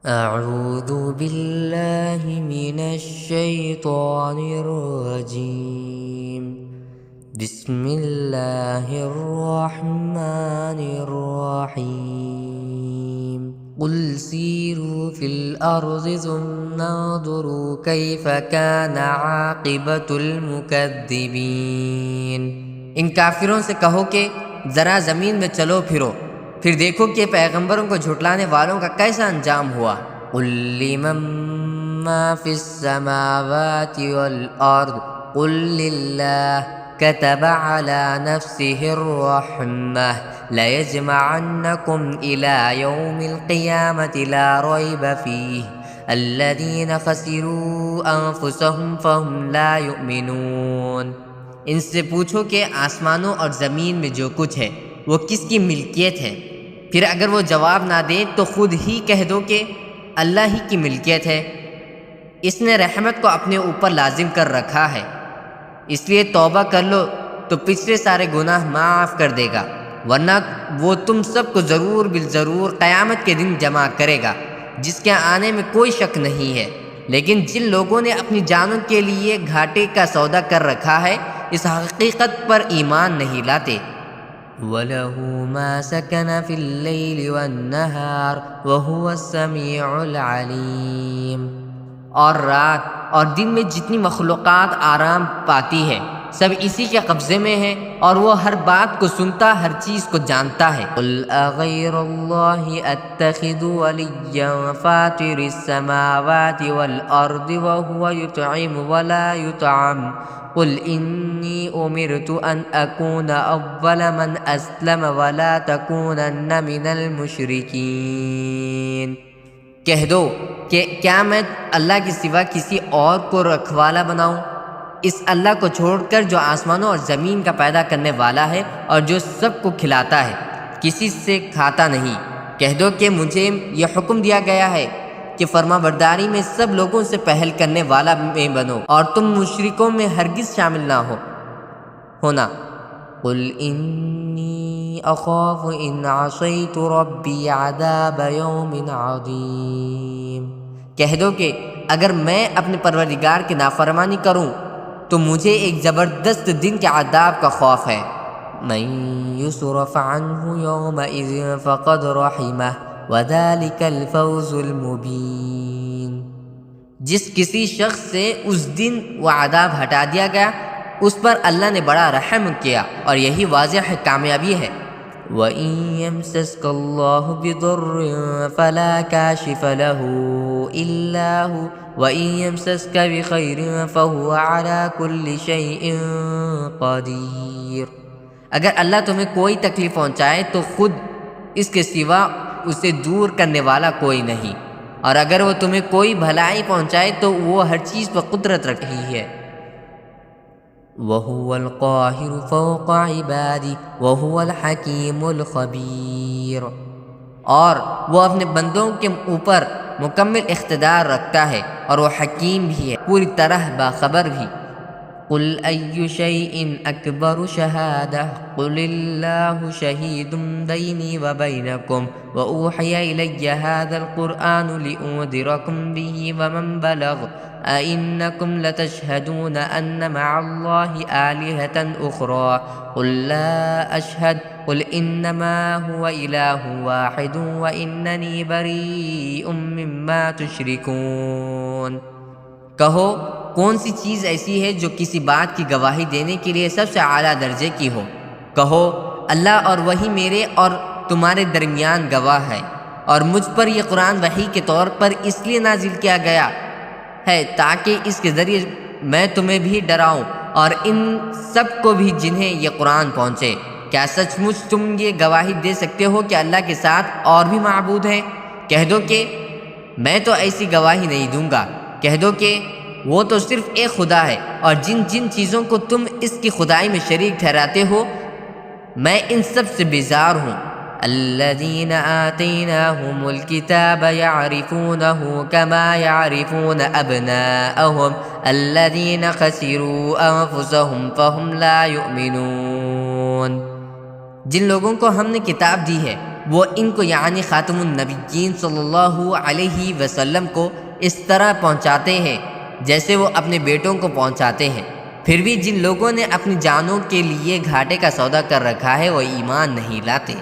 اعوذ باللہ من الشیطان الرجیم بسم اللہ الرحمن الرحیم قل سیروا فی الارض ثم انظروا کیف کان عاقبۃ المکذبین۔ ان کافروں سے کہو کہ ذرا زمین میں چلو پھرو، پھر دیکھو کہ پیغمبروں کو جھٹلانے والوں کا کیسا انجام ہوا۔ قل لمن ما فی السماوات والارض قل للہ كتب على نفسه الرحمة ليجمعنكم إلى يوم القيامة لا ريب فيه الذين خسروا أنفسهم فهم لا يؤمنون۔ ان سے پوچھو کہ آسمانوں اور زمین میں جو کچھ ہے وہ کس کی ملکیت ہے، پھر اگر وہ جواب نہ دیں تو خود ہی کہہ دو کہ اللہ ہی کی ملکیت ہے، اس نے رحمت کو اپنے اوپر لازم کر رکھا ہے، اس لیے توبہ کر لو تو پچھلے سارے گناہ معاف کر دے گا، ورنہ وہ تم سب کو ضرور بالضرور قیامت کے دن جمع کرے گا جس کے آنے میں کوئی شک نہیں ہے۔ لیکن جن لوگوں نے اپنی جانوں کے لیے گھاٹے کا سودا کر رکھا ہے اس حقیقت پر ایمان نہیں لاتے۔ وَلَهُ مَا سَكَنَ فِي اللَّيْلِ وَالنَّهَارِ وَهُوَ السَّمِيعُ الْعَلِيمُ۔ اور رات اور دن میں جتنی مخلوقات آرام پاتی ہے سب اسی کے قبضے میں ہے، اور وہ ہر بات کو سنتا، ہر چیز کو جانتا ہے۔ قُلْ أَغَيْرَ اللَّهِ أَتَّخِذُ وَلِيًّا فَاطِرِ السَّمَاوَاتِ وَالْأَرْضِ وَهُوَ يُطْعِمُ وَلَا يُطْعَمُ قُلْ إِنِّي أُمِرْتُ أَنْ أَكُونَ أَوَّلَ مَنْ أَسْلَمَ وَلَا تَكُونَنَّ مِنَ الْمُشْرِكِينَ۔ کہہ دو کہ کیا میں اللہ کے سوا کسی اور کو رکھوالا بناؤں، اس اللہ کو چھوڑ کر جو آسمانوں اور زمین کا پیدا کرنے والا ہے اور جو سب کو کھلاتا ہے، کسی سے کھاتا نہیں۔ کہہ دو کہ مجھے یہ حکم دیا گیا ہے کہ فرما برداری میں سب لوگوں سے پہل کرنے والا میں بنو اور تم مشرکوں میں ہرگز شامل نہ ہونا۔ قل انی اخاف ان عصیت ربی عذاب یوم عظیم۔ کہہ دو کہ اگر میں اپنے پروردگار کی نافرمانی کروں تو مجھے ایک زبردست دن کے عذاب کا خوف ہے۔ من یصرف عنہ یومئذ فقد رحمہ وذلک الفوز المبین۔ جس کسی شخص سے اس دن وہ عذاب ہٹا دیا گیا اس پر اللہ نے بڑا رحم کیا اور یہی واضح کامیابی ہے۔ وَإِن يَمْسَسْكَ اللَّهُ بِضُرٍّ فَلَا كَاشِفَ لَهُ إِلَّا هُوَ وَإِن يَمْسَسْكَ بِخَيْرٍ فَهُوَ عَلَى كُلِّ شَيْءٍ قَدِيرٌ۔ اگر اللہ تمہیں کوئی تکلیف پہنچائے تو خود اس کے سوا اسے دور کرنے والا کوئی نہیں، اور اگر وہ تمہیں کوئی بھلائی پہنچائے تو وہ ہر چیز پر قدرت رکھی ہے۔ وَهُوَ الْقَاهِرُ فَوْقَ عِبَادِهِ وَهُوَ الْحَكِيمُ الْخَبِيرُ۔ اور وہ اپنے بندوں کے اوپر مکمل اقتدار رکھتا ہے اور وہ حکیم بھی ہے، پوری طرح باخبر بھی۔ قُلْ أَيُّ شَيْءٍ أَكْبَرُ شَهَادَةً قُلِ اللَّهُ شَهِيدٌ بَيْنِي وَبَيْنَكُمْ وَأُوحِيَ إِلَيَّ هَذَا الْقُرْآنُ لِأُنذِرَكُمْ بِهِ وَمَنْ بَلَغَ أَإِنَّكُمْ لَتَشْهَدُونَ أَنَّ مَعَ اللَّهِ آلِهَةً أُخْرَى قُلْ لَا أَشْهَدُ قُلْ إِنَّمَا هُوَ إِلَٰهٌ وَاحِدٌ وَإِنَّنِي بَرِيءٌ مِّمَّا تُشْرِكُونَ۔ کہو کون سی چیز ایسی ہے جو کسی بات کی گواہی دینے کے لیے سب سے اعلیٰ درجے کی ہو؟ کہو اللہ اور وہی میرے اور تمہارے درمیان گواہ ہے، اور مجھ پر یہ قرآن وحی کے طور پر اس لیے نازل کیا گیا ہے تاکہ اس کے ذریعے میں تمہیں بھی ڈراؤں اور ان سب کو بھی جنہیں یہ قرآن پہنچے۔ کیا سچ مچ تم یہ گواہی دے سکتے ہو کہ اللہ کے ساتھ اور بھی معبود ہیں؟ کہہ دو کہ میں تو ایسی گواہی نہیں دوں گا۔ کہہ دو کہ وہ تو صرف ایک خدا ہے، اور جن جن چیزوں کو تم اس کی خدائی میں شریک ٹھہراتے ہو میں ان سب سے بیزار ہوں۔ الذین آتیناہم الکتاب یعرفونہ کما یعرفون ابناءہم الذین خسروا انفسہم فہم لا یؤمنون۔ جن لوگوں کو ہم نے کتاب دی ہے وہ ان کو یعنی خاتم النبیین صلی اللہ علیہ وسلم کو اس طرح پہنچاتے ہیں جیسے وہ اپنے بیٹوں کو پہنچاتے ہیں، پھر بھی جن لوگوں نے اپنی جانوں کے لیے گھاٹے کا سودا کر رکھا ہے وہ ایمان نہیں لاتے۔